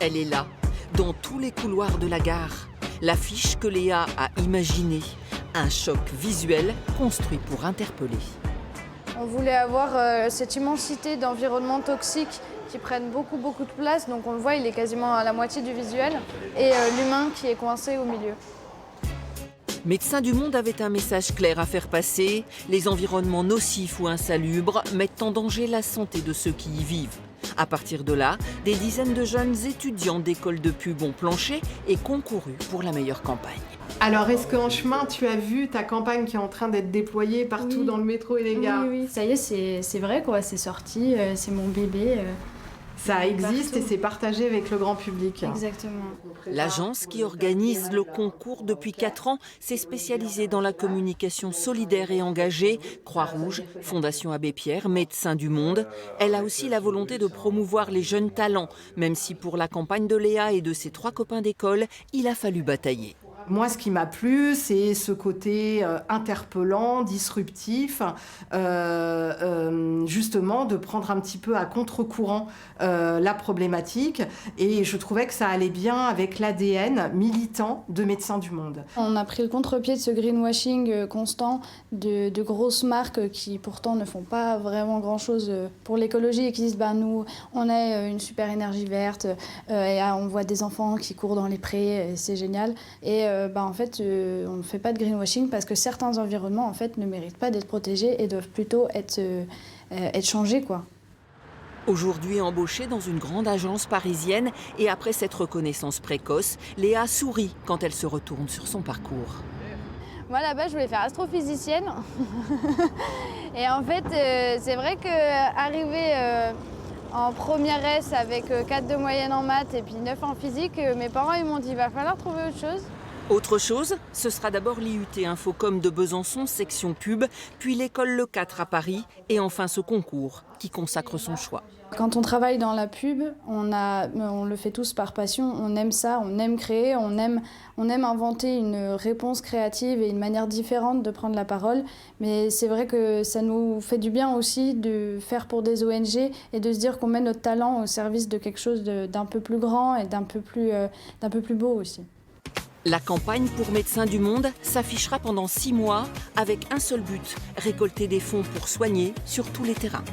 Elle est là, dans tous les couloirs de la gare. L'affiche que Léa a imaginée. Un choc visuel construit pour interpeller. On voulait avoir cette immensité d'environnements toxiques qui prennent beaucoup de place. Donc on le voit, il est quasiment à la moitié du visuel. Et l'humain qui est coincé au milieu. Médecins du Monde avait un message clair à faire passer. Les environnements nocifs ou insalubres mettent en danger la santé de ceux qui y vivent. À partir de là, des dizaines de jeunes étudiants d'écoles de pub ont planché et concouru pour la meilleure campagne. Alors, est-ce qu'en chemin, tu as vu ta campagne qui est en train d'être déployée partout dans le métro et les gares? Oui, ça y est, c'est vrai, quoi. C'est sorti, c'est mon bébé. Ça existe partout. et c'est partagé avec le grand public. Exactement. L'agence qui organise le concours depuis 4 ans s'est spécialisée dans la communication solidaire et engagée. Croix-Rouge, Fondation Abbé Pierre, Médecins du Monde. Elle a aussi la volonté de promouvoir les jeunes talents, même si pour la campagne de Léa et de ses 3 copains d'école, il a fallu batailler. Moi, ce qui m'a plu, c'est ce côté interpellant, disruptif, justement de prendre un petit peu à contre-courant la problématique. Et je trouvais que ça allait bien avec l'ADN militant de Médecins du Monde. On a pris le contre-pied de ce greenwashing constant de grosses marques qui pourtant ne font pas vraiment grand-chose pour l'écologie et qui disent nous, on a une super énergie verte, et on voit des enfants qui courent dans les prés, et c'est génial. Et en fait, on ne fait pas de greenwashing parce que certains environnements en fait, ne méritent pas d'être protégés et doivent plutôt être changés, quoi. Aujourd'hui embauchée dans une grande agence parisienne et après cette reconnaissance précoce, Léa sourit quand elle se retourne sur son parcours. Moi, là-bas, je voulais faire astrophysicienne. Et en fait, c'est vrai qu'arriver en première S avec 4 de moyenne en maths et puis 9 en physique, mes parents ils m'ont dit il va falloir trouver autre chose. Autre chose, ce sera d'abord l'IUT Infocom de Besançon, section pub, puis l'école Le 4 à Paris et enfin ce concours qui consacre son choix. Quand on travaille dans la pub, on le fait tous par passion, on aime ça, on aime créer, on aime inventer une réponse créative et une manière différente de prendre la parole. Mais c'est vrai que ça nous fait du bien aussi de faire pour des ONG et de se dire qu'on met notre talent au service de quelque chose d'un peu plus grand et d'un peu plus beau aussi. La campagne pour Médecins du Monde s'affichera pendant 6 mois avec un seul but, récolter des fonds pour soigner sur tous les terrains.